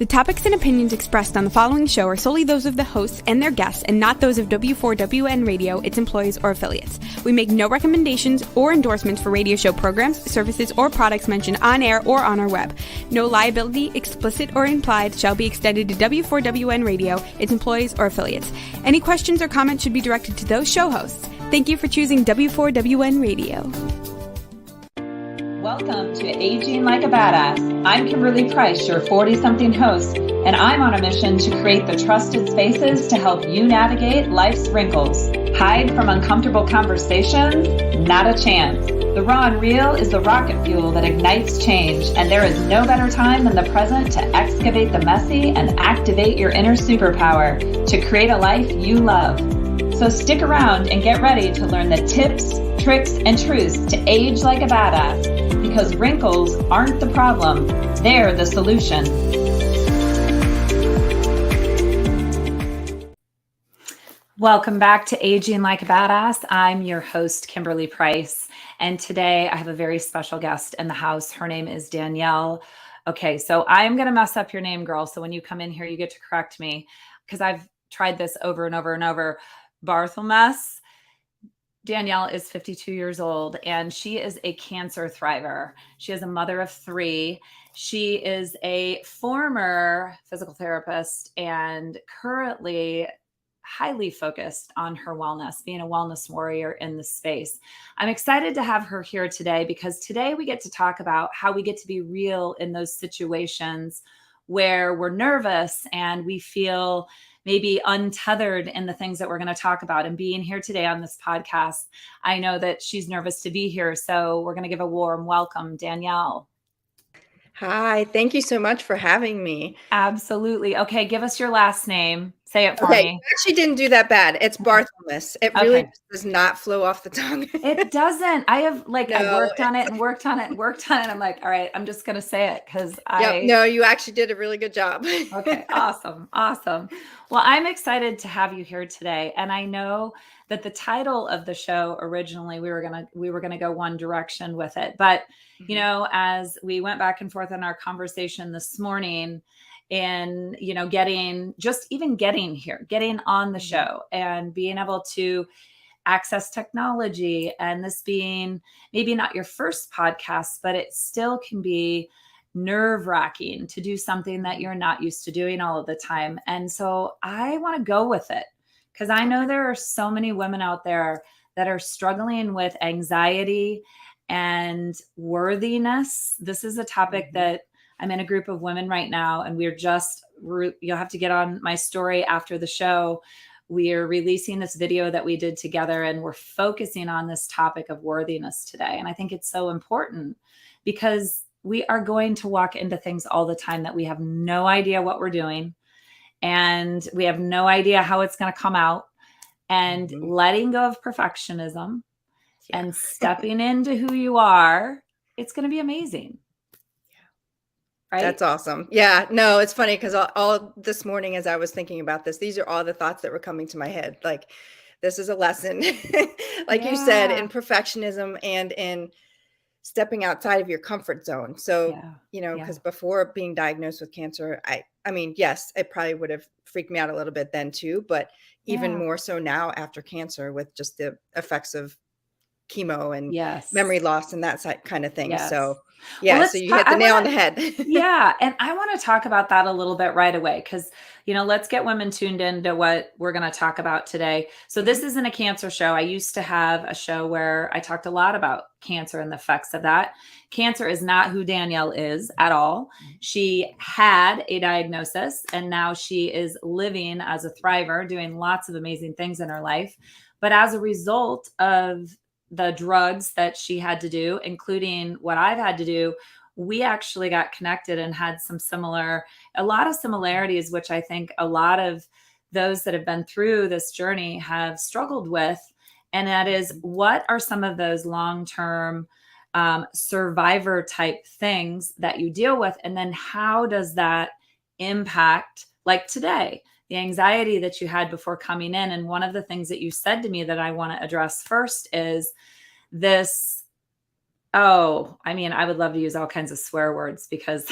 The topics and opinions expressed on the following show are solely those of the hosts and their guests and not those of W4WN Radio, its employees, or affiliates. We make no recommendations or endorsements for radio show programs, services, or products mentioned on air or on our web. No liability, explicit or implied, shall be extended to W4WN Radio, its employees, or affiliates. Any questions or comments should be directed to those show hosts. Thank you for choosing W4WN Radio. Welcome to Aging Like a Badass. I'm Kimberly Price, your 40-something host, and I'm on a mission to create the trusted spaces to help you navigate life's wrinkles. Hide from uncomfortable conversations? Not a chance. The raw and real is the rocket fuel that ignites change, and there is no better time than the present to excavate the messy and activate your inner superpower to create a life you love. So stick around and get ready to learn the tips, tricks, and truths to age like a badass, because wrinkles aren't the problem, they're the solution. Welcome back to Aging Like a Badass. I'm your host, Kimberly Price, and today I have a very special guest in the house. Her name is Danielle. Okay, so I'm going to mess up your name, girl, so when you come in here, you get to correct me, because I've tried this over and over and over. Barthelmess. Danielle is 52 years old, and she is a cancer thriver. She is a mother of 3. She is a former physical therapist and currently highly focused on her wellness, being a wellness warrior in this space. I'm excited to have her here today because today we get to talk about how we get to be real in those situations where we're nervous and we feel maybe untethered in the things that we're going to talk about. And being here today on this podcast, I know that she's nervous to be here. So we're going to give a warm welcome, Danielle. Hi, thank you so much for having me. Absolutely. Okay, give us your last name. Say it for me. You actually didn't do that bad. It's Barthelmess. It really does not flow off the tongue. It doesn't. I have I worked on it and worked on it and worked on it. I'm like, all right, I'm just going to say it because No, you actually did a really good job. Okay, awesome. Well, I'm excited to have you here today. And I know that the title of the show originally, we were going to go one direction with it. But, you know, as we went back and forth in our conversation this morning, and, you know, getting here, getting on the show and being able to access technology, and this being maybe not your first podcast, but it still can be nerve-wracking to do something that you're not used to doing all of the time. And so I want to go with it because I know there are so many women out there that are struggling with anxiety and worthiness. This is a topic that I'm in a group of women right now, and you'll have to get on my story after the show. We are releasing this video that we did together, and we're focusing on this topic of worthiness today. And I think it's so important because we are going to walk into things all the time that we have no idea what we're doing, and we have no idea how it's going to come out. And letting go of perfectionism and stepping into who you are, it's going to be amazing. Right? That's awesome. Yeah, no, it's funny because all this morning as I was thinking about this, these are all the thoughts that were coming to my head. Like, this is a lesson, like you said, in perfectionism and in stepping outside of your comfort zone. So, you know, because before being diagnosed with cancer, I mean, yes, it probably would have freaked me out a little bit then too, but even more so now after cancer with just the effects of chemo and memory loss and that kind of thing. So so you hit the nail on the head. And I want to talk about that a little bit right away because, you know, let's get women tuned into what we're going to talk about today. So this isn't a cancer show. I used to have a show where I talked a lot about cancer and the effects of that. Cancer is not who Danielle is at all. She had a diagnosis and now she is living as a thriver, doing lots of amazing things in her life. But as a result of the drugs that she had to do, including what I've had to do, we actually got connected and had a lot of similarities, which I think a lot of those that have been through this journey have struggled with. And that is, what are some of those long-term survivor type things that you deal with? And then how does that impact, like today, the anxiety that you had before coming in? And one of the things that you said to me that I want to address first is this. Oh, I mean, I would love to use all kinds of swear words because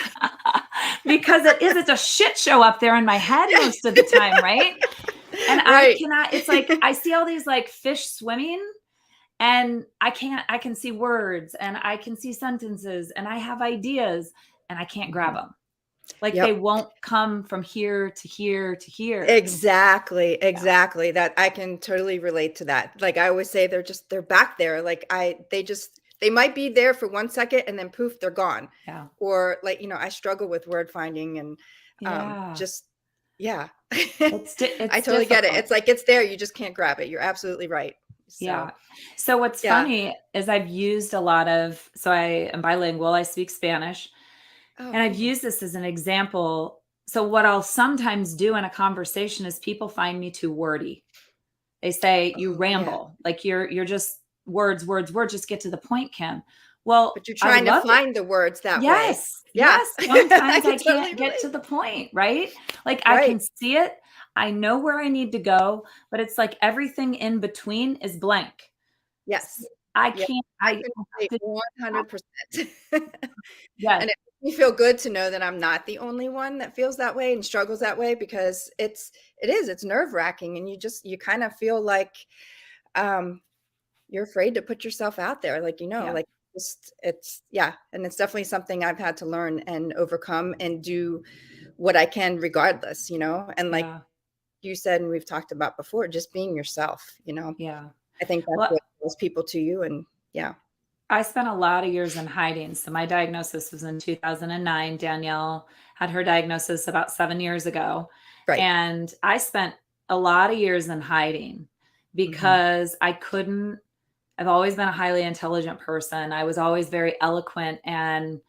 because it's a shit show up there in my head most of the time. Right. And I cannot, it's like, I see all these like fish swimming and I can see words and I can see sentences and I have ideas and I can't grab them. Like they won't come from here to here to here. Exactly. That I can totally relate to that. Like I always say, they're back there. Like they might be there for 1 second and then poof, they're gone. Yeah. Or like, I struggle with word finding and It's I totally get it. It's like, it's there. You just can't grab it. You're absolutely right. So, yeah. So what's funny is I've used so I am bilingual. I speak Spanish. And I've used this as an example. So what I'll sometimes do in a conversation is people find me too wordy. They say you ramble, like you're just words, just get to the point, Kim. Well, but you're trying to find the words that way. Yes. Sometimes I can't get to the point, right? Like I can see it. I know where I need to go, but it's like everything in between is blank. Yes. I can't. I can 100%. Yes. And it makes me feel good to know that I'm not the only one that feels that way and struggles that way, because it's nerve-wracking, and you kind of feel like you're afraid to put yourself out there, like, like it's and it's definitely something I've had to learn and overcome and do what I can regardless, and like you said, and we've talked about before, just being yourself, I think that's what draws people to you. And I spent a lot of years in hiding. So my diagnosis was in 2009. Danielle had her diagnosis about 7 years ago. Right. And I spent a lot of years in hiding because I've always been a highly intelligent person. I was always very eloquent, and,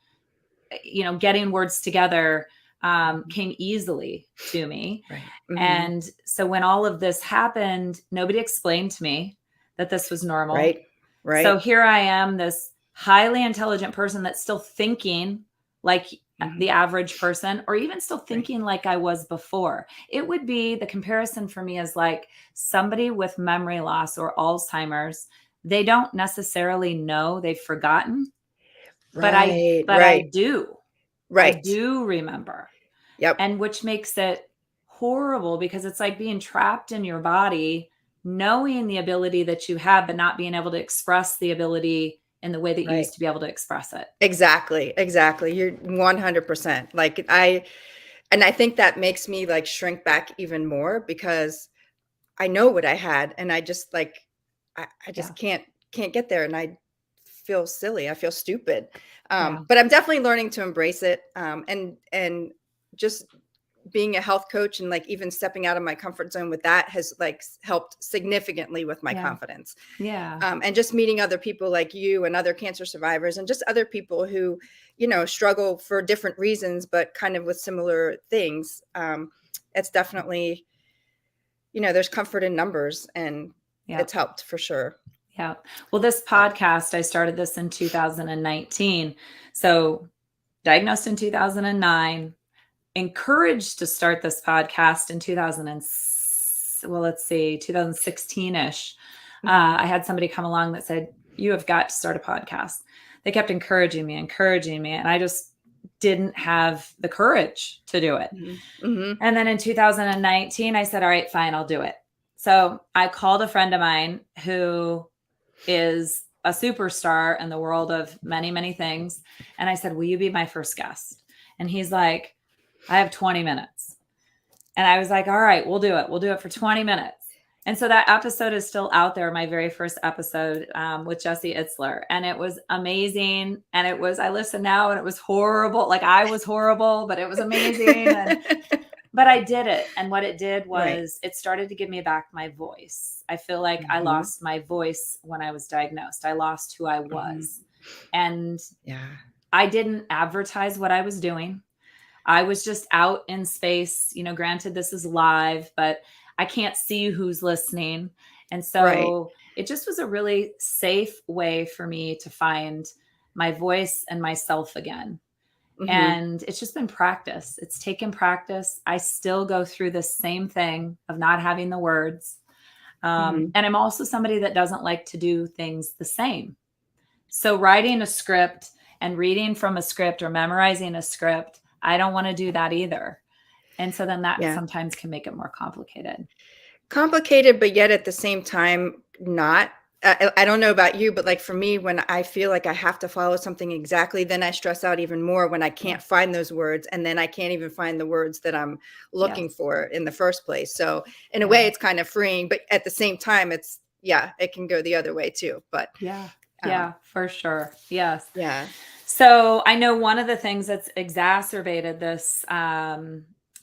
getting words together came easily to me. Right. And so when all of this happened, nobody explained to me that this was normal. Right. So here I am, this highly intelligent person that's still thinking like the average person, or even still thinking like I was before. It would be, the comparison for me is like somebody with memory loss or Alzheimer's. They don't necessarily know they've forgotten, but I do. Right. I do remember. Yep. And which makes it horrible, because it's like being trapped in your body, knowing the ability that you have, but not being able to express the ability in the way that you used to be able to express it. Exactly. You're 100%. Like I think that makes me like shrink back even more, because I know what I had, and I just like, I just can't get there. And I feel silly. I feel stupid. But I'm definitely learning to embrace it. And just being a health coach and like even stepping out of my comfort zone with that has like helped significantly with my confidence. And just meeting other people like you and other cancer survivors, and just other people who, struggle for different reasons, but kind of with similar things. It's definitely, there's comfort in numbers, and it's helped for sure. Yeah. Well, this podcast, I started this in 2019. So diagnosed in 2009, encouraged to start this podcast in 2016-ish. I had somebody come along that said, you have got to start a podcast. They kept encouraging me. And I just didn't have the courage to do it. And then in 2019, I said, all right, fine, I'll do it. So I called a friend of mine who is a superstar in the world of many, many things. And I said, will you be my first guest? And he's like, I have 20 minutes. And I was like, all right, we'll do it. We'll do it for 20 minutes. And so that episode is still out there, my very first episode with Jesse Itzler. And it was amazing. And I listen now, and it was horrible. Like I was horrible, but it was amazing. But I did it. And what it did was it started to give me back my voice. I feel like I lost my voice when I was diagnosed. I lost who I was. And I didn't advertise what I was doing. I was just out in space. Granted, this is live, but I can't see who's listening. And so it just was a really safe way for me to find my voice and myself again. And it's just been practice. It's taken practice. I still go through the same thing of not having the words. And I'm also somebody that doesn't like to do things the same. So writing a script and reading from a script or memorizing a script, I don't want to do that either. And so then that Yeah. sometimes can make it more complicated. Complicated, but yet at the same time, not. I don't know about you, but like for me, when I feel like I have to follow something exactly, then I stress out even more when I can't find those words. And then I can't even find the words that I'm looking for in the first place. So in a way, it's kind of freeing, but at the same time, it can go the other way too. But yeah, for sure. Yes. Yeah. So I know one of the things that's exacerbated this,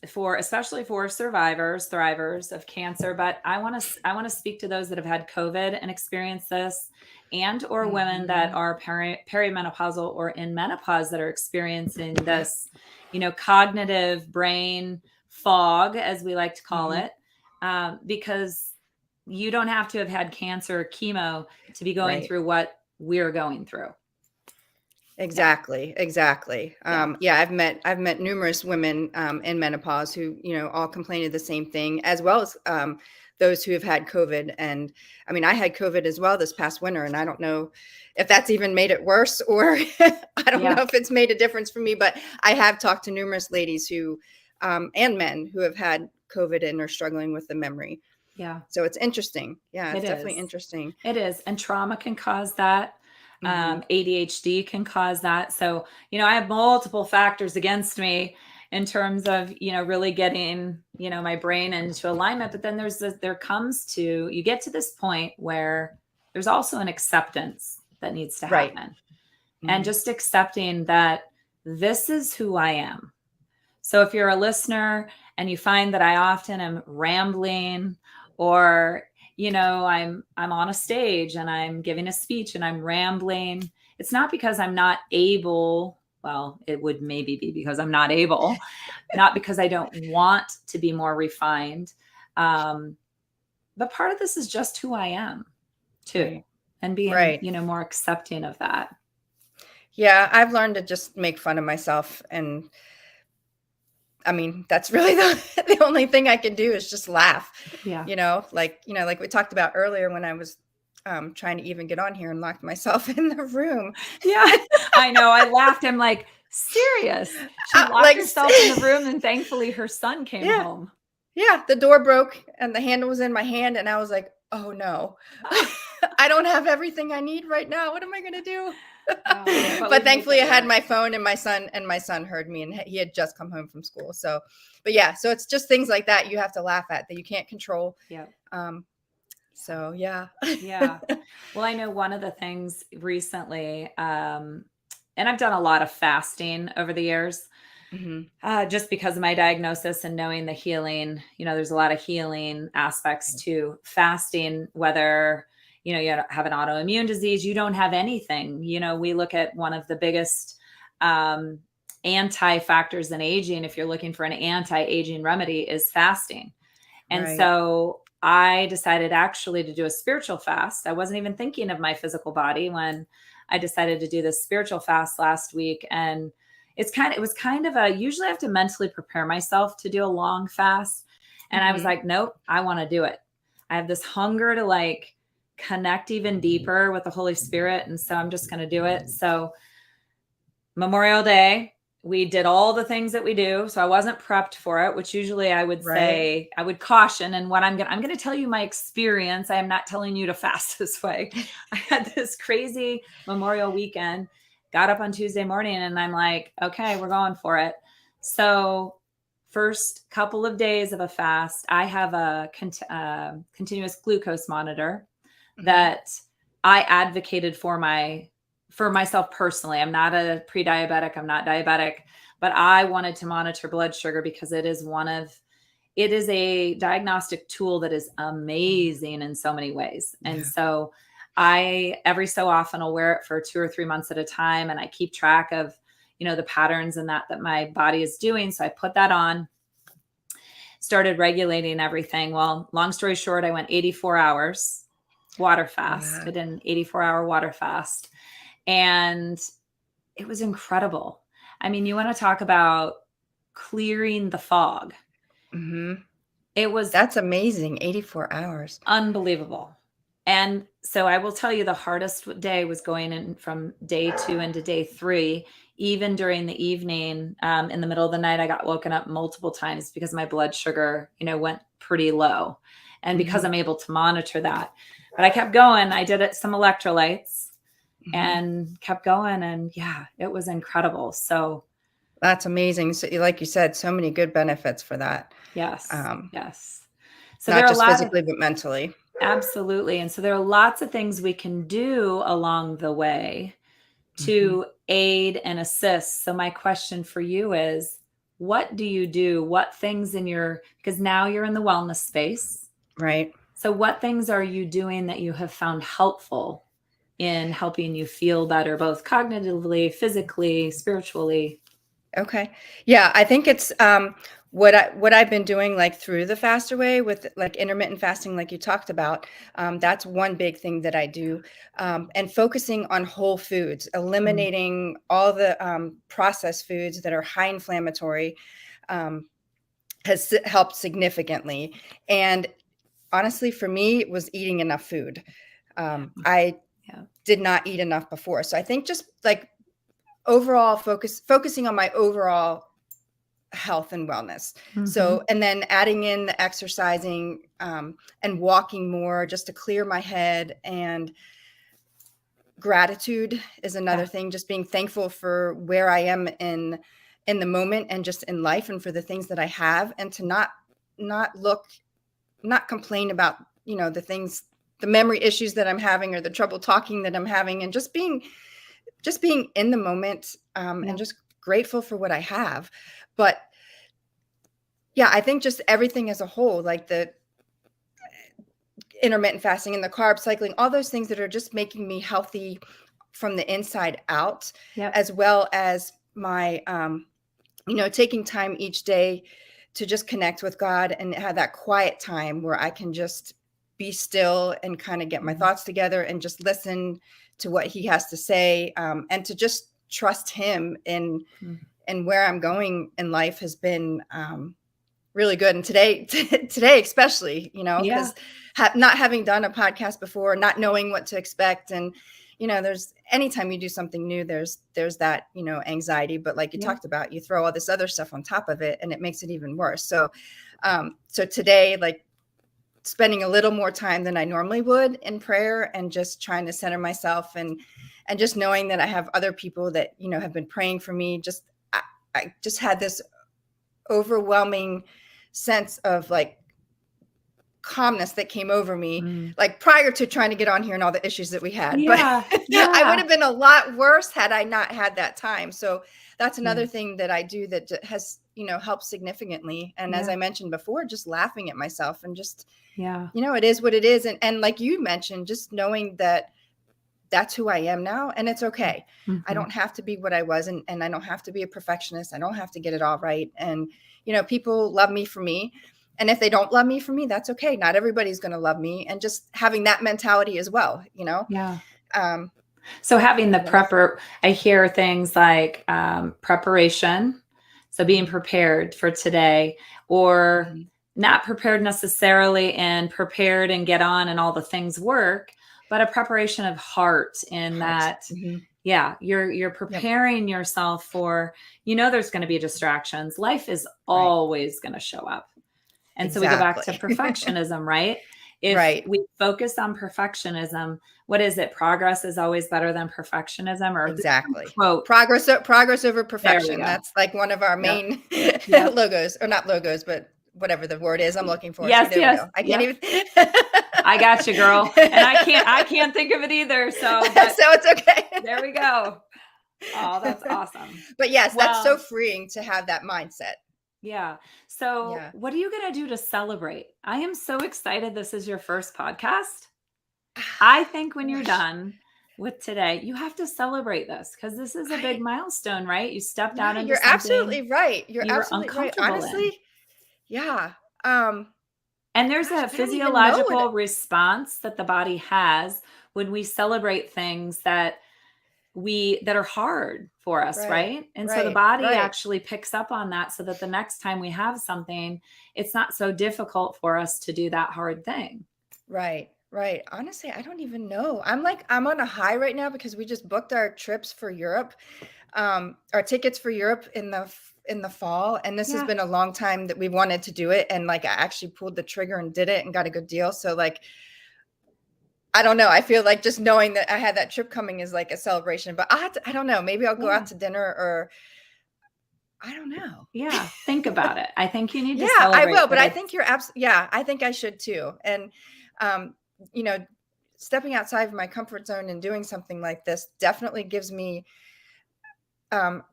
especially for survivors, thrivers of cancer, but I want to speak to those that have had COVID and experienced this, and or women that are perimenopausal or in menopause that are experiencing this, cognitive brain fog, as we like to call it, because you don't have to have had cancer or chemo to be going through what we're going through. Exactly. I've met numerous women in menopause who, all complain of the same thing, as well as those who have had COVID. And I mean, I had COVID as well this past winter, and I don't know if that's even made it worse, or I don't know if it's made a difference for me, but I have talked to numerous ladies who and men who have had COVID and are struggling with the memory. Yeah. So it's interesting. Yeah, it's definitely interesting. It is. And trauma can cause that. ADHD can cause that. So, I have multiple factors against me in terms of, really getting, my brain into alignment. But then you get to this point where there's also an acceptance that needs to happen. And just accepting that this is who I am. So if you're a listener and you find that I often am rambling, or I'm on a stage and I'm giving a speech and I'm rambling, it's not because I'm not able. Well, it would maybe be because I'm not able, not because I don't want to be more refined. But part of this is just who I am too, and being, more accepting of that. Yeah, I've learned to just make fun of myself, and I mean, that's really the only thing I can do is just laugh. Yeah. Like we talked about earlier when I was trying to even get on here and locked myself in the room. Yeah, I know. I laughed. I'm like, serious? She locked herself in the room, and thankfully her son came home. Yeah, the door broke and the handle was in my hand, and I was like, oh no, I don't have everything I need right now. What am I going to do? But thankfully I had my phone, and my son heard me, and he had just come home from school. So, but so it's just things like that you have to laugh at that you can't control. Yeah. So yeah. Yeah. Well, I know one of the things recently, and I've done a lot of fasting over the years, just because of my diagnosis and knowing the healing, there's a lot of healing aspects to fasting, whether you have an autoimmune disease, you don't have anything. We look at one of the biggest anti-factors in aging, if you're looking for an anti-aging remedy, is fasting. And so I decided actually to do a spiritual fast. I wasn't even thinking of my physical body when I decided to do this spiritual fast last week. And it was kind of usually I have to mentally prepare myself to do a long fast. And I was like, nope, I want to do it. I have this hunger to connect even deeper with the Holy Spirit. And so I'm just going to do it. So Memorial Day, we did all the things that we do. So I wasn't prepped for it, which usually I would say, I would caution. And what I'm going to tell you my experience. I am not telling you to fast this way. I had this crazy Memorial weekend, got up on Tuesday morning, and I'm like, okay, we're going for it. So first couple of days of a fast, I have a continuous glucose monitor that I advocated for myself personally. I'm not a pre-diabetic. I'm not diabetic, but I wanted to monitor blood sugar because it is a diagnostic tool that is amazing in so many ways. And so I, every so often, will wear it for 2 or 3 months at a time. And I keep track of, the patterns and that my body is doing. So I put that on, started regulating everything. Well, long story short, I went 84 hours water fast. I did an 84-hour water fast. And it was incredible. I mean, you want to talk about clearing the fog. That's amazing. 84 hours. Unbelievable. And so I will tell you, the hardest day was going in from day 2 into day 3. even during the evening, in the middle of the night, I got woken up multiple times because my blood sugar, went pretty low. And because I'm able to monitor that, but I kept going. I did some electrolytes and kept going. And yeah, it was incredible. So that's amazing. So like you said, so many good benefits for that. yes. Yes. So not there are just a lot physically, but mentally. Absolutely. And so there are lots of things we can do along the way to aid and assist. So my question for you is, what do you do? What things because now you're in the wellness space. Right. So what things are you doing that you have found helpful in helping you feel better, both cognitively, physically, spiritually? Okay. Yeah, I think it's what I've been doing, like through the faster way with like intermittent fasting, like you talked about. That's one big thing that I do, and focusing on whole foods, eliminating all the processed foods that are high inflammatory, has helped significantly. And honestly, for me, it was eating enough food. I did not eat enough before, so I think just like overall focusing on my overall health and wellness. So, and then adding in the exercising, and walking more just to clear my head. And gratitude is another thing, just being thankful for where I am in the moment and just in life, and for the things that I have, and to not complain about, the things, the memory issues that I'm having, or the trouble talking that I'm having, and just being in the moment, and just grateful for what I have. But yeah, I think just everything as a whole, like the intermittent fasting and the carb cycling, all those things that are just making me healthy from the inside out, as well as my, taking time each day to just connect with God and have that quiet time where I can just be still and kind of get my thoughts together and just listen to what he has to say, and to just trust him in where I'm going in life has been really good. And today especially, because not having done a podcast before, not knowing what to expect, and there's anytime you do something new, there's that anxiety, but like you talked about, you throw all this other stuff on top of it and it makes it even worse. So today, like, spending a little more time than I normally would in prayer, and just trying to center myself, and just knowing that I have other people that, have been praying for me. I just had this overwhelming sense of like calmness that came over me, like prior to trying to get on here and all the issues that we had. But I would have been a lot worse had I not had that time. So that's another thing that I do that has, helped significantly. And as I mentioned before, just laughing at myself and just, it is what it is. And like you mentioned, just knowing that that's who I am now, and it's okay. I don't have to be what I was, and I don't have to be a perfectionist. I don't have to get it all right. And, people love me for me. And if they don't love me for me, that's okay. Not everybody's going to love me. And just having that mentality as well, So having the I hear things like preparation. So being prepared for today, or not prepared necessarily and prepared and get on and all the things work, but a preparation of heart in that. You're preparing yourself for, there's going to be distractions. Life is always going to show up. And so we go back to perfectionism, right? If we focus on perfectionism, what is it? Progress is always better than perfectionism, or quote, progress over perfection. That's like one of our main logos, or not logos, but whatever the word is I'm looking for. Yes, we go. I can't even. I got you, girl. And I can't think of it either. So it's okay. There we go. Oh, that's awesome. But yes, that's so freeing to have that mindset. Yeah. So what are you going to do to celebrate? I am so excited. This is your first podcast. I think when you're done with today, you have to celebrate this, because this is a big milestone, right? You stepped out into You're something absolutely right. You're absolutely right. Honestly. And there's a physiological response that the body has when we celebrate things that are hard for us, right? And so the body actually picks up on that, so that the next time we have something, it's not so difficult for us to do that hard thing. Right. Honestly, I don't even know. I'm on a high right now because we just booked our trips for Europe. our tickets for Europe in the fall, and this has Yeah. been a long time that we wanted to do it, and like I actually pulled the trigger and did it and got a good deal. So like I don't know, I feel like just knowing that I had that trip coming is like a celebration. But I don't know, maybe I'll go out to dinner, or I don't know. Yeah, think about it. I think you need to Yeah, I celebrate. will, but I think you're absolutely, yeah, I think I should too. And you know, stepping outside of my comfort zone and doing something like this definitely gives me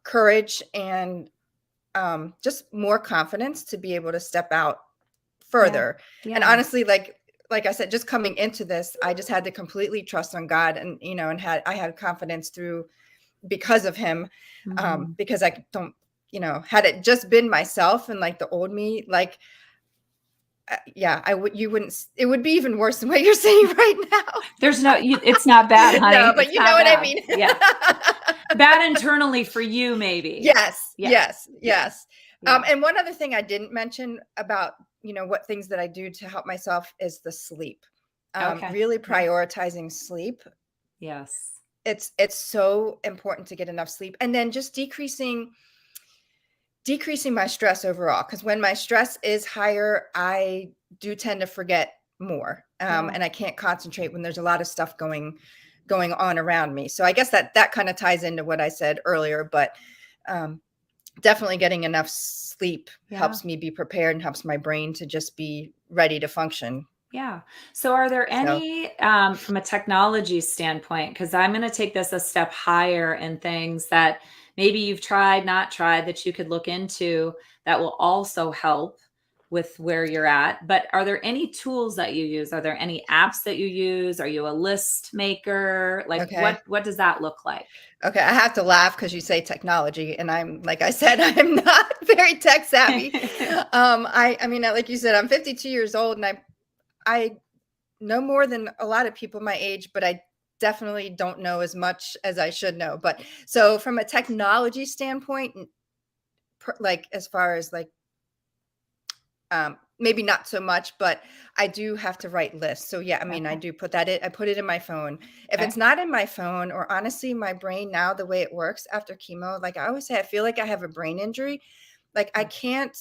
courage and just more confidence to be able to step out further. Yeah. And honestly, like I said, just coming into this, I just had to completely trust on God, and and I had confidence because of him, because I don't, had it just been myself and like the old me, like yeah, you wouldn't, it would be even worse than what you're saying right now. There's it's not bad, honey. No, but it's you know what bad. I mean. Yeah. Bad internally for you, maybe. Yes. Yeah. And one other thing I didn't mention about, what things that I do to help myself is the sleep. Really prioritizing sleep. Yes. It's so important to get enough sleep, and then just decreasing my stress overall, because when my stress is higher, I do tend to forget more, and I can't concentrate when there's a lot of stuff going on around me. So I guess that kind of ties into what I said earlier, but definitely getting enough sleep helps me be prepared and helps my brain to just be ready to function. Yeah. So are there any, from a technology standpoint, because I'm going to take this a step higher in things that maybe you've not tried, that you could look into that will also help with where you're at. But are there any tools that you use? Are there any apps that you use? Are you a list maker? Like what does that look like? Okay. I have to laugh because you say technology, and like I said, I'm not very tech savvy. I mean, like you said, I'm 52 years old, and I know more than a lot of people my age, but I definitely don't know as much as I should know. But so from a technology standpoint, like as far as like, maybe not so much, but I do have to write lists. So yeah, I mean, I do put that in, I put it in my phone. If it's not in my phone, or honestly, my brain now, the way it works after chemo, like I always say, I feel like I have a brain injury. Like I can't,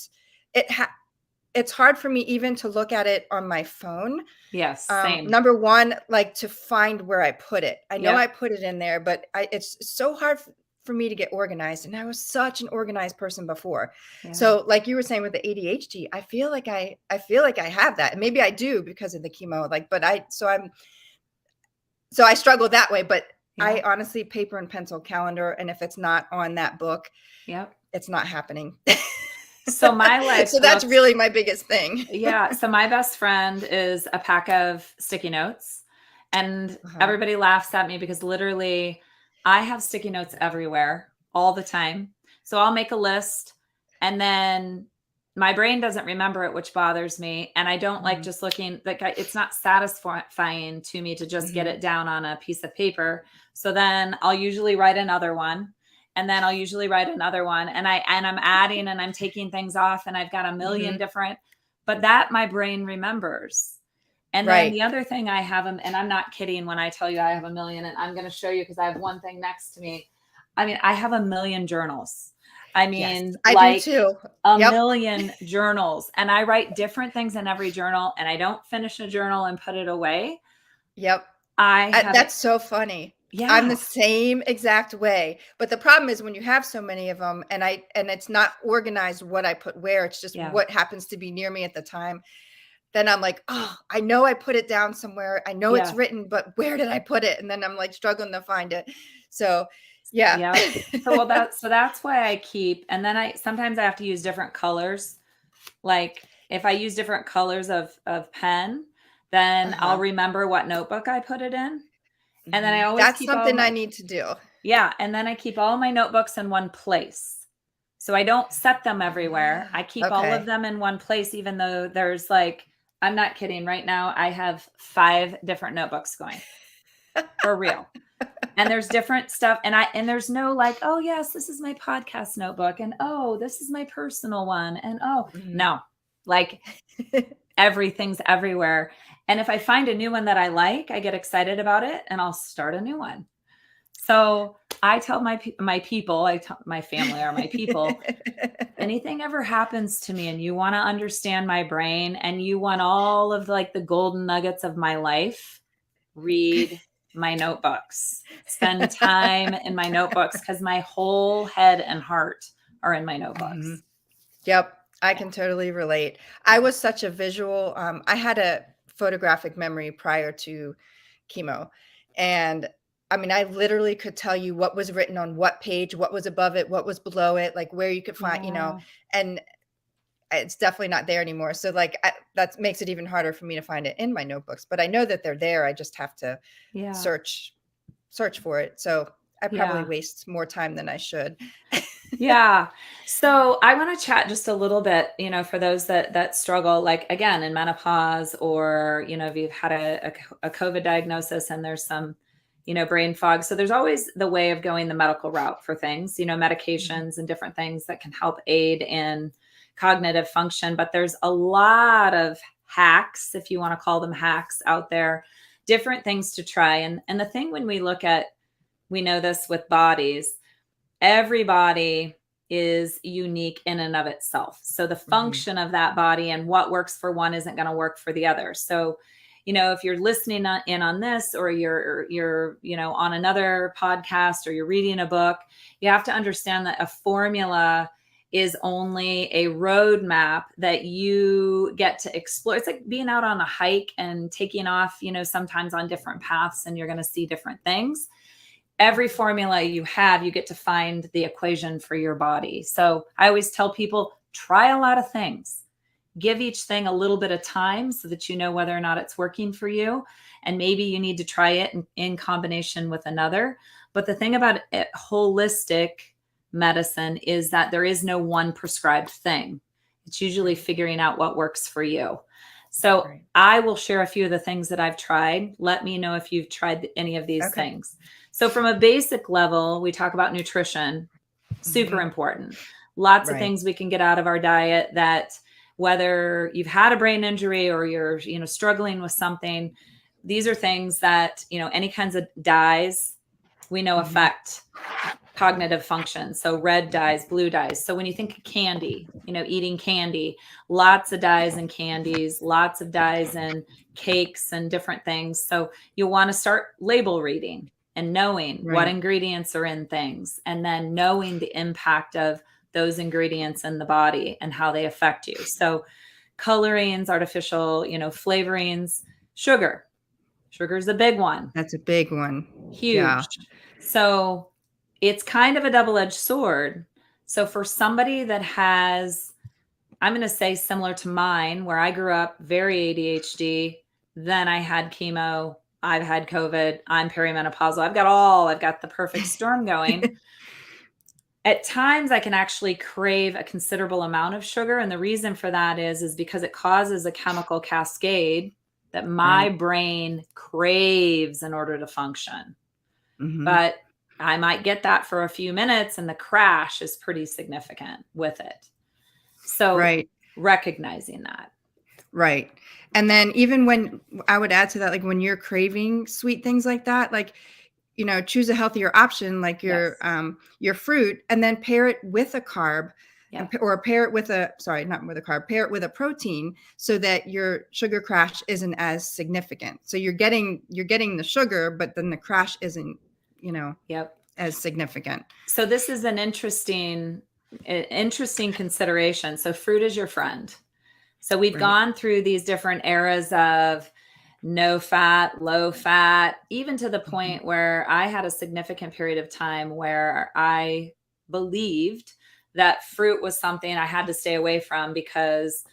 it's hard for me even to look at it on my phone. Yes. Same. Number one, like to find where I put it. I know I put it in there, but it's so hard for me to get organized. And I was such an organized person before. Yeah. So like you were saying with the ADHD, I feel like I have that. And maybe I do because of the chemo, so I struggle that way, but I honestly paper and pencil calendar. And if it's not on that book, it's not happening. So my life. So that's really my biggest thing. Yeah. So my best friend is a pack of sticky notes, and everybody laughs at me because literally I have sticky notes everywhere all the time. So I'll make a list, and then my brain doesn't remember it, which bothers me. And I don't like just looking, like it's not satisfying to me to just get it down on a piece of paper. So then I'll usually write another one. And then I'll usually write another one, and I'm adding and I'm taking things off, and I've got a million different, but that my brain remembers. And then the other thing I have, and I'm not kidding when I tell you I have a million, and I'm going to show you because I have one thing next to me. I mean, I have a million journals. I mean, I do too. A million journals, and I write different things in every journal, and I don't finish a journal and put it away. Yep. That's so funny. Yeah. I'm the same exact way. But the problem is when you have so many of them, and it's not organized what I put where, it's just what happens to be near me at the time. Then I'm like, oh, I know I put it down somewhere. I know it's written, but where did I put it? And then I'm like struggling to find it. So yeah. So that's why I keep, and then sometimes I have to use different colors. Like if I use different colors of pen, then I'll remember what notebook I put it in. And then I always that's something I need to do. Yeah. And then I keep all my notebooks in one place. So I don't set them everywhere. I keep all of them in one place, even though there's like, I'm not kidding. Right now I have 5 different notebooks going for real. And there's different stuff. And there's no like, oh yes, this is my podcast notebook. And oh, this is my personal one. And no, like everything's everywhere. And if I find a new one that I like, I get excited about it and I'll start a new one. So I tell my people, my family are my people, anything ever happens to me and you want to understand my brain and you want all of like the golden nuggets of my life, read my notebooks, spend time in my notebooks, because my whole head and heart are in my notebooks. Mhm. Yep. I can totally relate. I was such a visual, I had a photographic memory prior to chemo. And I mean, I literally could tell you what was written on what page, what was above it, what was below it, like where you could find, Yeah. and it's definitely not there anymore. So like that makes it even harder for me to find it in my notebooks, but I know that they're there. I just have to Yeah. search for it. So I probably Yeah. waste more time than I should. Yeah. So I want to chat just a little bit, for those that struggle, like again, in menopause, or, if you've had a COVID diagnosis and there's some, brain fog. So there's always the way of going the medical route for things, medications and different things that can help aid in cognitive function. But there's a lot of hacks, if you want to call them hacks, out there, different things to try. And the thing when we look at, we know this with bodies, everybody is unique in and of itself. So the function of that body and what works for one isn't going to work for the other. So, if you're listening in on this, or you're, on another podcast, or you're reading a book, you have to understand that a formula is only a roadmap that you get to explore. It's like being out on a hike and taking off, sometimes on different paths, and you're going to see different things. Every formula you have, you get to find the equation for your body. So I always tell people, try a lot of things. Give each thing a little bit of time so that you know whether or not it's working for you. And maybe you need to try it in combination with another. But the thing about it, holistic medicine, is that there is no one prescribed thing. It's usually figuring out what works for you. So I will share a few of the things that I've tried. Let me know if you've tried any of these things. So from a basic level, we talk about nutrition, super important. Lots of things we can get out of our diet that, whether you've had a brain injury or you're, struggling with something, these are things that, any kinds of dyes we know affect cognitive function. So red dyes, blue dyes. So when you think of candy, eating candy, lots of dyes in candies, lots of dyes in cakes and different things. So you'll want to start label reading and knowing what ingredients are in things, and then knowing the impact of those ingredients in the body and how they affect you. So colorings, artificial, flavorings, sugar. Sugar's a big one. That's a big one. Huge. Yeah. So it's kind of a double-edged sword. So for somebody that has, I'm going to say similar to mine, where I grew up very ADHD, then I had chemo, I've had COVID, I'm perimenopausal. I've got the perfect storm going. At times I can actually crave a considerable amount of sugar. And the reason for that is because it causes a chemical cascade that my brain craves in order to function. But I might get that for a few minutes, and the crash is pretty significant with it. So recognizing that. Right. And then even when I would add to that, like when you're craving sweet things like that, like, choose a healthier option, like your fruit, and then pair it with a carb, or pair it with pair it with a protein, so that your sugar crash isn't as significant. So you're getting the sugar, but then the crash isn't, as significant. So this is an interesting consideration. So fruit is your friend. So we've gone through these different eras of no fat, low fat, even to the point where I had a significant period of time where I believed that fruit was something I had to stay away from, because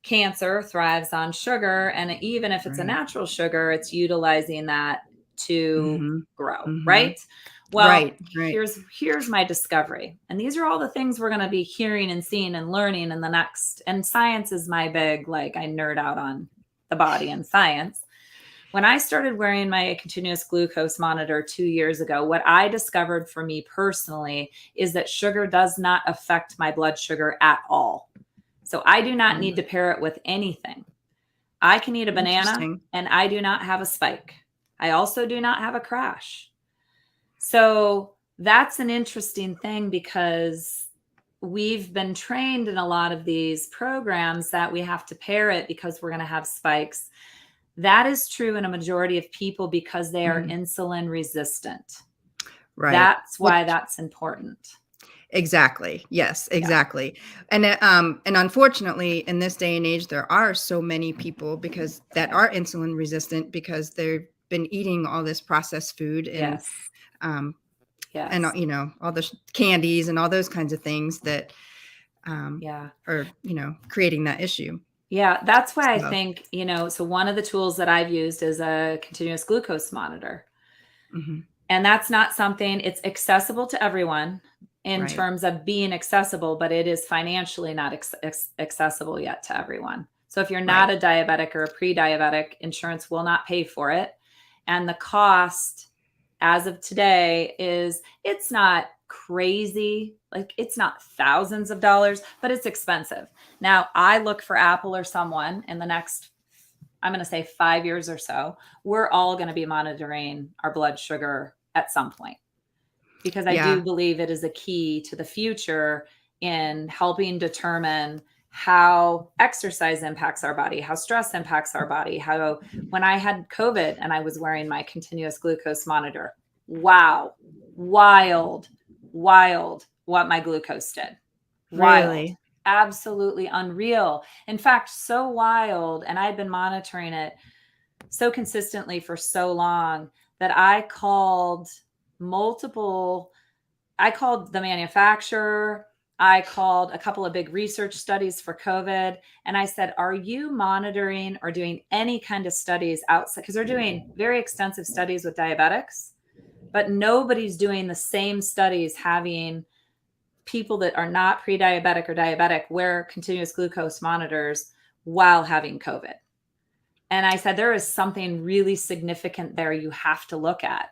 cancer thrives on sugar. And even if it's a natural sugar, it's utilizing that to grow. Right. Well, here's my discovery. And these are all the things we're going to be hearing and seeing and learning in the next, and science is my big, like, I nerd out on the body and science. When I started wearing my continuous glucose monitor 2 years ago, what I discovered for me personally is that sugar does not affect my blood sugar at all. So I do not need to pair it with anything. I can eat a banana and I do not have a spike. I also do not have a crash. So that's an interesting thing, because we've been trained in a lot of these programs that we have to pair it because we're going to have spikes. That is true in a majority of people because they are insulin resistant. Right. That's why that's important. Exactly. Yes, exactly. And unfortunately, in this day and age, there are so many people that are insulin resistant because they've been eating all this processed food and and all the candies and all those kinds of things that are creating that issue. Yeah, that's why I think, so one of the tools that I've used is a continuous glucose monitor. And that's not something, it's accessible to everyone in terms of being accessible, but it is financially not accessible yet to everyone. So if you're not a diabetic or a pre-diabetic, insurance will not pay for it. And the cost as of today it's not crazy. Like, it's not thousands of dollars, but it's expensive. Now, I look for Apple or someone in the next, I'm going to say 5 years or so, we're all going to be monitoring our blood sugar at some point, because I do believe it is a key to the future in helping determine how exercise impacts our body, how stress impacts our body, how when I had COVID and I was wearing my continuous glucose monitor, wow, wild what my glucose did. Wild. Really? Absolutely unreal. In fact, so wild. And I'd been monitoring it so consistently for so long that I called the manufacturer. I called a couple of big research studies for COVID. And I said, are you monitoring or doing any kind of studies outside? Because they're doing very extensive studies with diabetics, but nobody's doing the same studies having people that are not pre-diabetic or diabetic wear continuous glucose monitors while having COVID. And I said, there is something really significant there you have to look at.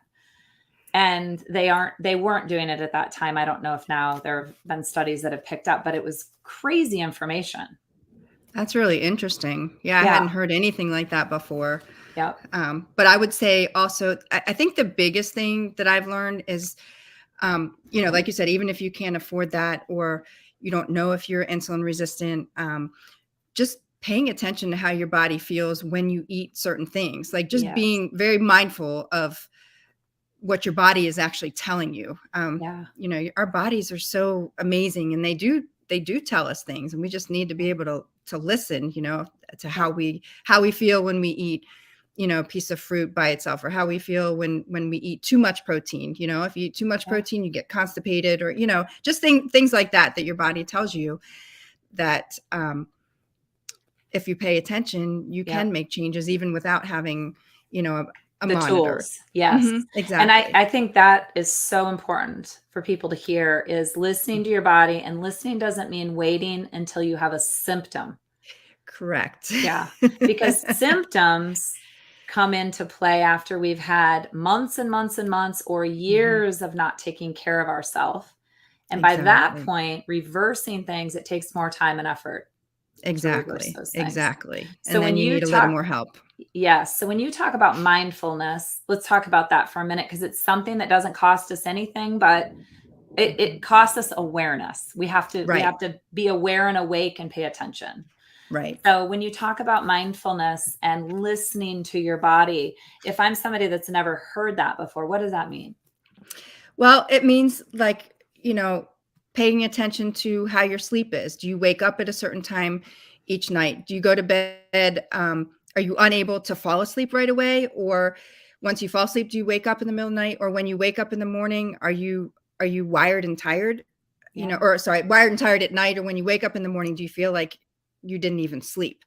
And they weren't doing it at that time. I don't know if now there have been studies that have picked up, but it was crazy information. That's really interesting. Yeah, I hadn't heard anything like that before. Yeah. But I would say also, I think the biggest thing that I've learned is, like you said, even if you can't afford that or you don't know if you're insulin resistant, just paying attention to how your body feels when you eat certain things, like just being very mindful of what your body is actually telling you. Our bodies are so amazing, and they do tell us things, and we just need to be able to listen, to how we feel when we eat, a piece of fruit by itself, or how we feel when we eat too much protein. If you eat too much protein, you get constipated, or, just things like that your body tells you that, if you pay attention, you can make changes even without having, a the monitor. Tools. Yes. Exactly. And I think that is so important for people to hear, is listening to your body. And listening doesn't mean waiting until you have a symptom. Correct. Yeah. Because symptoms come into play after we've had months and months and months or years of not taking care of ourselves. And by that point, reversing things, it takes more time and effort. Exactly. Exactly. So and then you need a little more help. Yes. So when you talk about mindfulness, let's talk about that for a minute, because it's something that doesn't cost us anything, but it costs us awareness. We have to be aware and awake and pay attention. Right. So when you talk about mindfulness and listening to your body, if I'm somebody that's never heard that before, what does that mean? Well, it means paying attention to how your sleep is. Do you wake up at a certain time each night? Do you go to bed? Are you unable to fall asleep right away? Or once you fall asleep, do you wake up in the middle of the night? Or when you wake up in the morning, are you wired and tired? Wired and tired at night? Or when you wake up in the morning, do you feel like you didn't even sleep?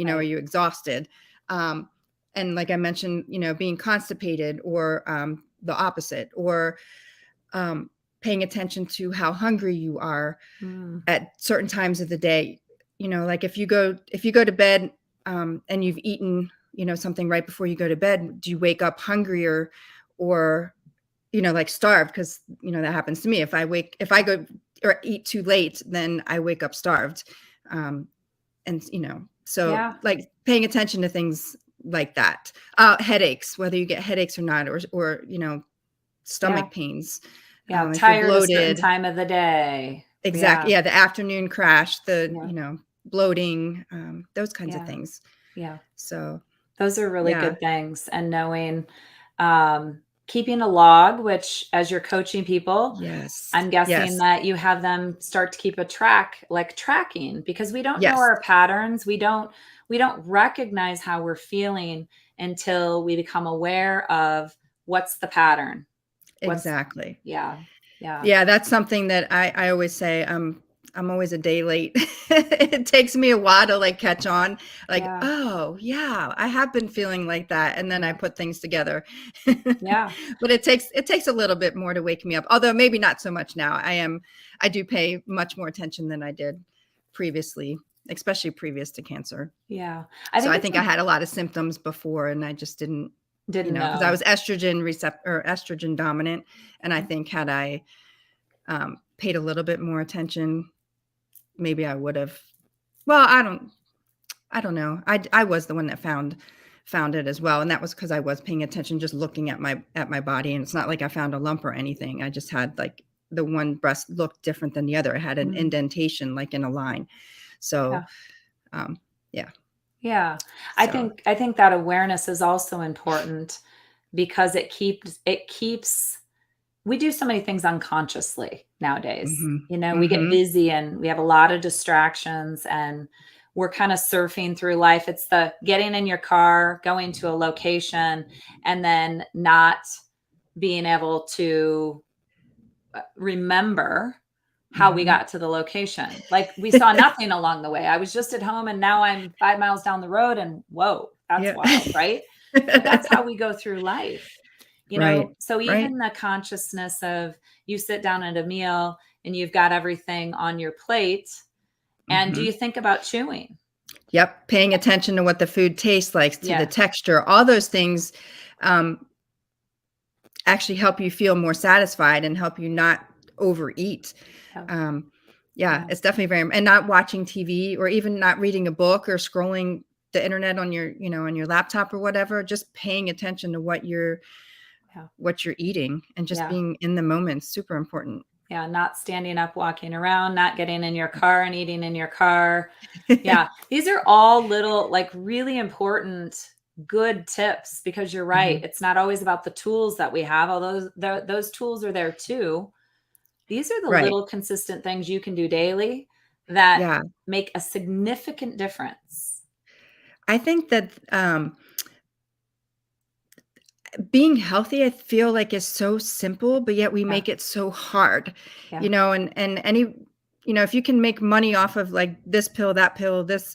Are you exhausted? And like I mentioned, being constipated, or the opposite, or paying attention to how hungry you are at certain times of the day. Like if you go to bed and you've eaten, something right before you go to bed, do you wake up hungrier or, like starved? Because, that happens to me. If I go or eat too late, then I wake up starved. Like paying attention to things like that, headaches, whether you get headaches or not, or stomach pains. Yeah. If you're Tired a certain bloated. time of the day. Exactly. Yeah. The afternoon crash, Yeah. Bloating, those kinds of things. Yeah. So those are really good things. And knowing, keeping a log, which as you're coaching people, yes, I'm guessing that you have them start to keep a track, like tracking, because we don't know our patterns. We don't recognize how we're feeling until we become aware of what's the pattern. Exactly. Yeah. That's something that I always say. I'm always a day late. It takes me a while to like catch on, like, oh yeah, I have been feeling like that. And then I put things together. Yeah. But it takes a little bit more to wake me up. Although maybe not so much now. I do pay much more attention than I did previously, especially previous to cancer. Yeah. I think I had a lot of symptoms before and I just didn't know, because I was estrogen dominant. And I think had I paid a little bit more attention, maybe I would have. Well, I don't know. I was the one that found it as well, and that was because I was paying attention, just looking at my body. And it's not like I found a lump or anything. I just had like the one breast looked different than the other. It had an indentation, like in a line. So, yeah. I think that awareness is also important because it keeps. We do so many things unconsciously nowadays. Mm-hmm. We get busy and we have a lot of distractions and we're kind of surfing through life. It's the getting in your car, going to a location, and then not being able to remember how we got to the location. Like we saw nothing along the way. I was just at home and now I'm 5 miles down the road and whoa, that's wild, right? But that's how we go through life. So even the consciousness of you sit down at a meal and you've got everything on your plate. And do you think about chewing? Yep. Paying attention to what the food tastes like, to the texture, all those things actually help you feel more satisfied and help you not overeat. It's definitely and not watching TV or even not reading a book or scrolling the internet on your, on your laptop or whatever, just paying attention to what you're eating and just being in the moment. Super important. Yeah. Not standing up, walking around, not getting in your car and eating in your car. These are all little, like really important, good tips because you're right. It's not always about the tools that we have, although those tools are there too. These are the little consistent things you can do daily that make a significant difference. I think that, being healthy, I feel like is so simple, but yet we make it so hard, and any, if you can make money off of like this pill, that pill, this,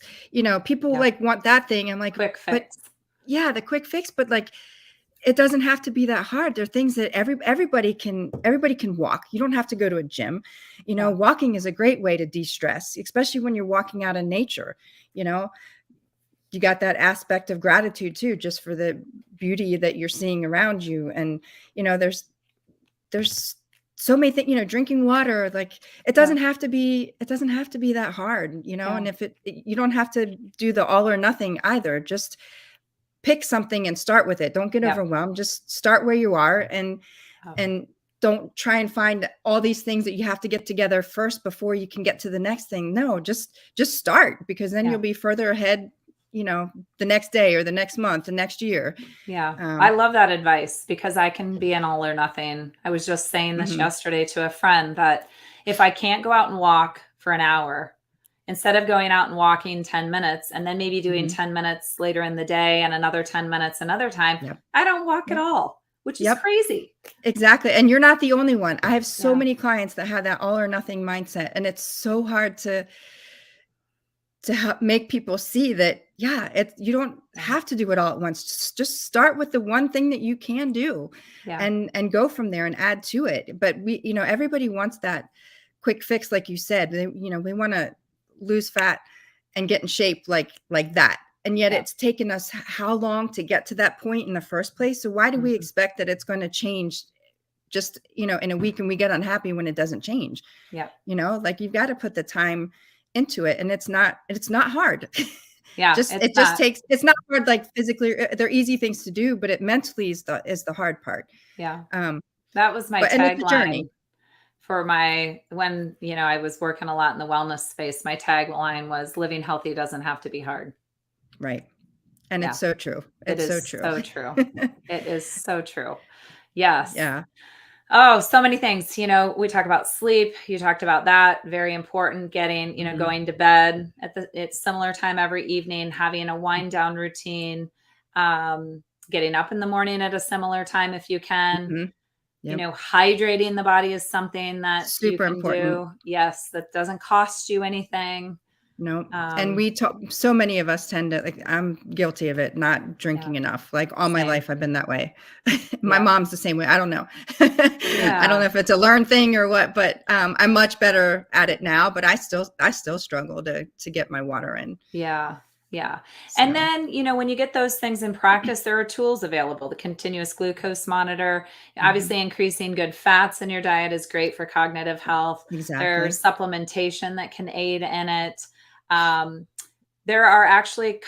people like want that thing. I'm like, quick fix. The quick fix, but like, it doesn't have to be that hard. There are things that everybody can walk. You don't have to go to a gym. Walking is a great way to de-stress, especially when you're walking out in nature. You got that aspect of gratitude too, just for the beauty that you're seeing around you. And, there's so many things, drinking water, like it doesn't have to be that hard, and if you don't have to do the all or nothing either. Just pick something and start with it. Don't get overwhelmed. Just start where you are and don't try and find all these things that you have to get together first before you can get to the next thing. No, just start, because then you'll be further ahead, the next day or the next month, the next year. I love that advice because I can be an all or nothing. I was just saying this yesterday to a friend that if I can't go out and walk for an hour, instead of going out and walking 10 minutes and then maybe doing 10 minutes later in the day and another 10 minutes another time, I don't walk at all, which is crazy. Exactly. And you're not the only one. I have so many clients that have that all or nothing mindset. And it's so hard to help make people see that, you don't have to do it all at once. Just start with the one thing that you can do and go from there and add to it. But everybody wants that quick fix. Like you said, they want to lose fat and get in shape like that. And yet it's taken us how long to get to that point in the first place? So why do we expect that it's going to change just, in a week, and we get unhappy when it doesn't change? Like you've got to put the time into it, and it's not hard. It's not hard, like physically. They're easy things to do, but it mentally is the hard part. That was my and it's a tagline journey. for when, I was working a lot in the wellness space. My tagline was living healthy doesn't have to be hard. Right. And Yeah, it's so true. it It's so is true. so true. It is so true. Yes. Yeah. Oh, so many things. We talk about sleep. You talked about that. Very important. Getting, Mhm. going to bed at similar time every evening, having a wind down routine, getting up in the morning at a similar time if you can. Mhm. Yep. Hydrating the body is something that you Super can important. do. Yes, that doesn't cost you anything. No. And Um, we talk, so many of us tend to, like, I'm guilty of it, not yeah, drinking enough. Like, all my same. life I've been that way. My Yeah. mom's the same way. I don't know. I don't Yeah. know if it's a learned thing or what, but I'm much better at it now, but I still struggle to get my water in. Yeah. Yeah. And So, then, when you get those things in practice, there are tools available. The continuous glucose monitor, mhm, obviously increasing good fats in your diet is great for cognitive health. exactly. There's supplementation that can aid in it. Um, there are actually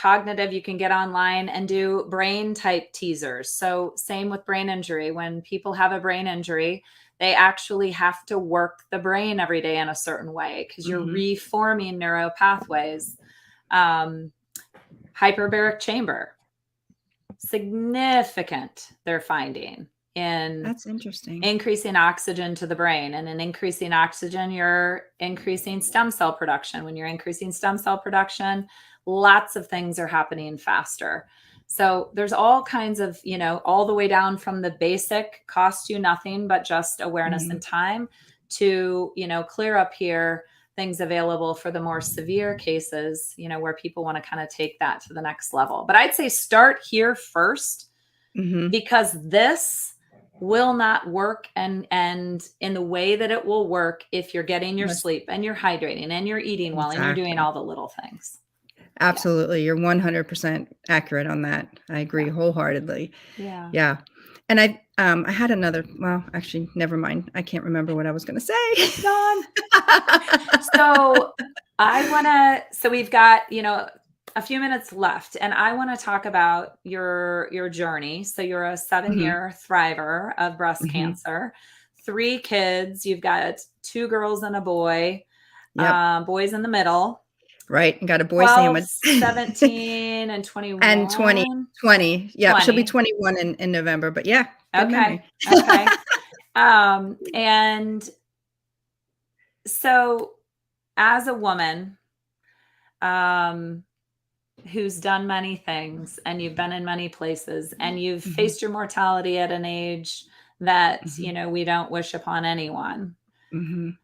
you can get online and do brain type teasers. So same with brain injury. When people have a brain injury, they actually have to work the brain every day in a certain way because you're Mhm. reforming neural pathways. Um, Hyperbaric chamber, significant, they're finding in That's interesting. increasing oxygen to the brain. And in increasing oxygen, you're increasing stem cell production. When you're increasing stem cell production, lots of things are happening faster. So there's all kinds of, all the way down from the basic cost you nothing but just awareness Mhm. and time to, clear up here things available for the more severe cases, where people want to kind of take that to the next level. But I'd say start here first Mhm. because this will not work and in the way that it will work if you're getting your Yes, sleep and you're hydrating and you're eating well and you're doing exactly. all the little things. Yeah. Absolutely. You're 100% accurate on that. I agree Yeah. wholeheartedly. Yeah. Yeah. And I had another, well, actually, never mind. I can't remember what I was going to say. Done. So so we've got, a few minutes left and I want to talk about your journey. So you're a 7-year thriver of breast Mhm. cancer, 3 kids, you've got 2 girls and a boy, Yep. boys in the middle, Right. And got a boy 12, sandwich. 17, and And 20, 21, 20. Yep. She'll be 20. 21 in November, but yeah, good Okay. memory. Okay. And so as a woman, um, who's done many things and you've been in many places and you've Mhm. faced your mortality at an age that, Mhm. we don't wish upon anyone. Mhm.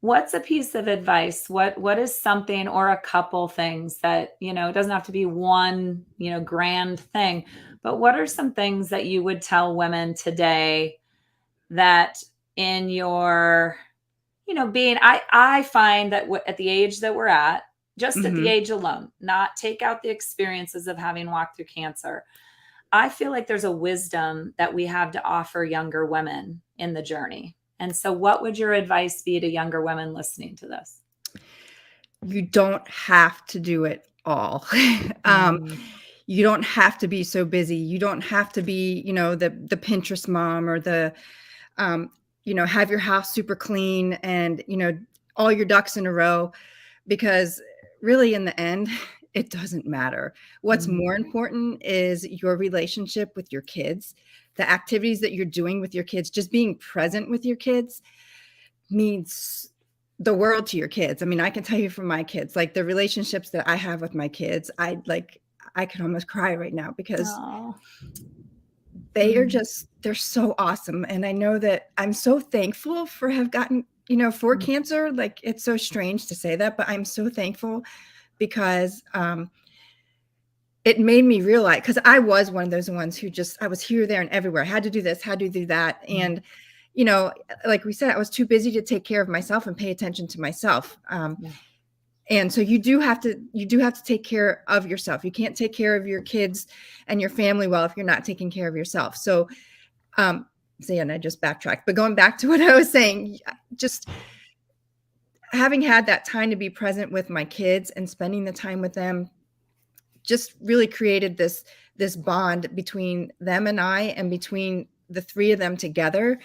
What's a piece of advice? What is something or a couple things that, it doesn't have to be one, grand thing, but what are some things that you would tell women today that in your, being I find that at the age that we're at, just at the Mhm. age alone, not take out the experiences of having walked through cancer. I feel like there's a wisdom that we have to offer younger women in the journey. And so, what would your advice be to younger women listening to this? You don't have to do it all. um, Mm, you don't have to be so busy. You don't have to be, the Pinterest mom or the, um, have your house super clean and, all your ducks in a row, because really in the end, it doesn't matter. What's mm, more important is your relationship with your kids, the activities that you're doing with your kids, just being present with your kids means the world to your kids. I mean, I can tell you from my kids, like the relationships that I have with my kids, I could almost cry right now because oh, mm, they're so awesome. And I know that I'm so thankful for have gotten, for mm, cancer. Like, it's so strange to say that, but I'm so thankful because it made me realize, because I was one of those ones who I was here, there, and everywhere. I had to do this, had to do that. mm, And, like we said, I was too busy to take care of myself and pay attention to myself. yeah, And so you do have to take care of yourself. You can't take care of your kids and your family well if you're not taking care of yourself. Um, so yeah, and I just backtracked, but going back to what I was saying, just having had that time to be present with my kids and spending the time with them just really created this bond between them and I, and between the three of them together.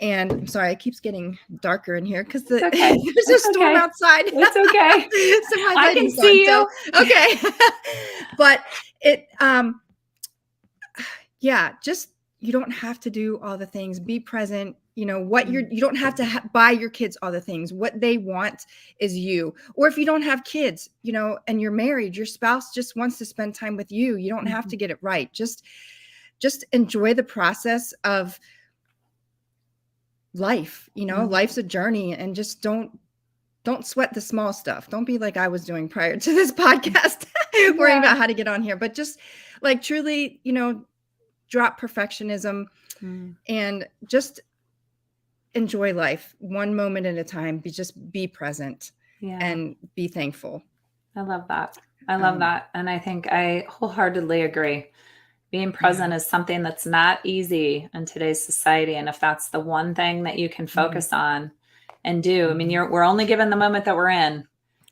And I'm sorry, it keeps getting darker in here because there's It's a storm outside. It's okay. So my I can lighting's see on, you. so, okay. But it, yeah, just, you don't have to do all the things. Be present. You know what you don't have to buy your kids all the things. What they want is you. Or if you don't have kids, you know, and you're married, your spouse just wants to spend time with you. You don't have to get it right. Just enjoy the process of life. You know, life's a journey, and just don't sweat the small stuff. Don't be like I was doing prior to this podcast, worrying about how to get on here, but just like truly, you know, drop perfectionism and just enjoy life one moment at a time. Be present and be thankful. I love that. I love that. And I think I wholeheartedly agree. Being present is something that's not easy in today's society. And if that's the one thing that you can focus on and do, I mean, we're only given the moment that we're in.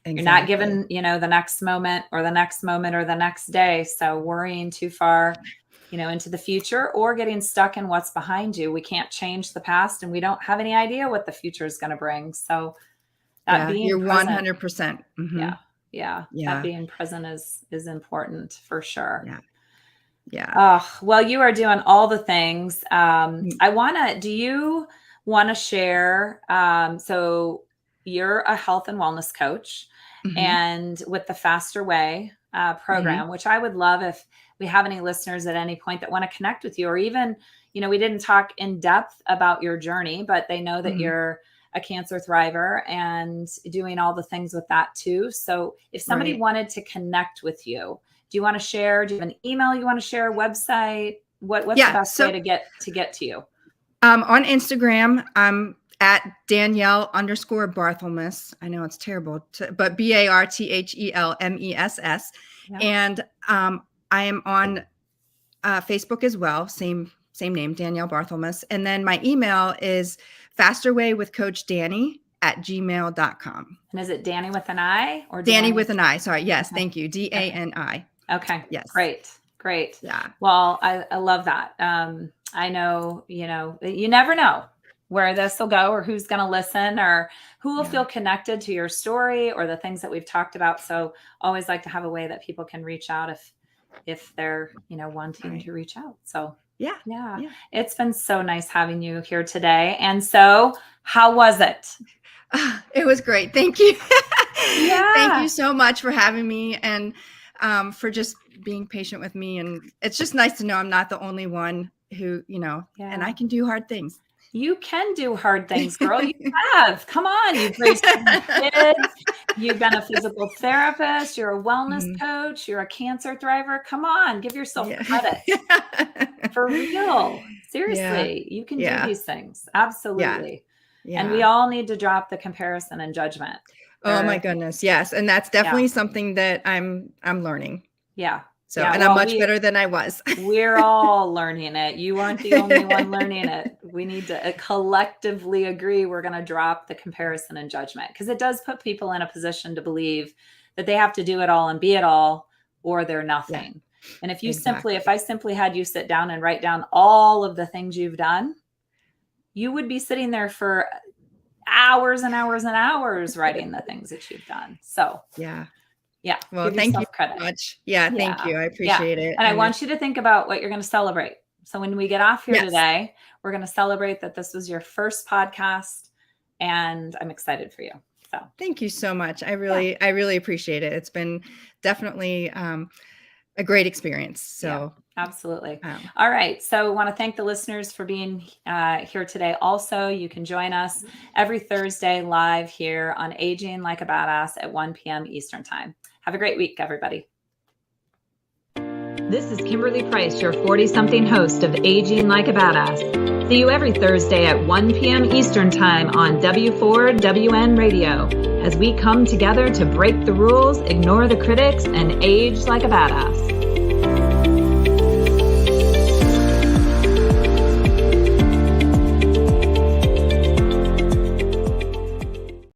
Exactly. You're not given, you know, the next moment or the next moment or the next day. So worrying too far, you know, into the future or getting stuck in what's behind you. We can't change the past, and we don't have any idea what the future is going to bring. So that being you're present, 100%. Yeah. That being present is important for sure. Yeah. Oh, well, you are doing all the things. Do you want to share? So you're a health and wellness coach, and with the Faster Way program, which I would love if we have any listeners at any point that want to connect with you, or even, you know, we didn't talk in depth about your journey, but they know that you're a cancer thriver and doing all the things with that too. So if somebody wanted to connect with you, do you want to share? Do you have an email you want to share? A website? What's the best way to get to you? On Instagram, I'm at Danielle_Barthelmess. I know it's terrible, but BARTHELMESS. Yeah. And I am on Facebook as well. Same name, Danielle Barthelmess. And then my email is fasterwayWithCoachDanny@gmail.com. And is it Danny with an I or Danny with an I? Sorry. Yes. Okay. Thank you. DANI. Okay. Yes. Great. Yeah. Well, I love that. I know, you know, you never know where this will go or who's going to listen or who will feel connected to your story or the things that we've talked about. So always like to have a way that people can reach out if they're, you know, wanting to reach out. So yeah. It's been so nice having you here today. And so how was it? It was great. Thank you. Thank you so much for having me and for just being patient with me. And it's just nice to know I'm not the only one who, you know, and I can do hard things. You can do hard things, girl. You have. Come on. You've raised kids. You've been a physical therapist. You're a wellness coach. You're a cancer thriver. Come on. Give yourself credit. For real. Seriously. You can do these things. Absolutely. Yeah. And we all need to drop the comparison and judgment. Oh my goodness. Yes. And that's definitely something that I'm learning. Yeah. So, and I'm much better than I was. We're all learning it. You aren't the only one learning it. We need to collectively agree we're going to drop the comparison and judgment, because it does put people in a position to believe that they have to do it all and be it all, or they're nothing. Yeah. And if you if I simply had you sit down and write down all of the things you've done, you would be sitting there for hours and hours and hours writing the things that you've done. So yeah. Well, thank you so much. Yeah. Thank you. I appreciate it. And I want you to think about what you're going to celebrate. So when we get off here today, we're going to celebrate that this was your first podcast, and I'm excited for you. So thank you so much. I really appreciate it. It's been definitely a great experience. So absolutely. All right. So I want to thank the listeners for being here today. Also, you can join us every Thursday live here on Aging Like a Badass at 1 p.m. Eastern Time. Have a great week, everybody. This is Kimberly Price, your 40-something host of Aging Like a Badass. See you every Thursday at 1 p.m. Eastern Time on W4WN Radio, as we come together to break the rules, ignore the critics, and age like a badass.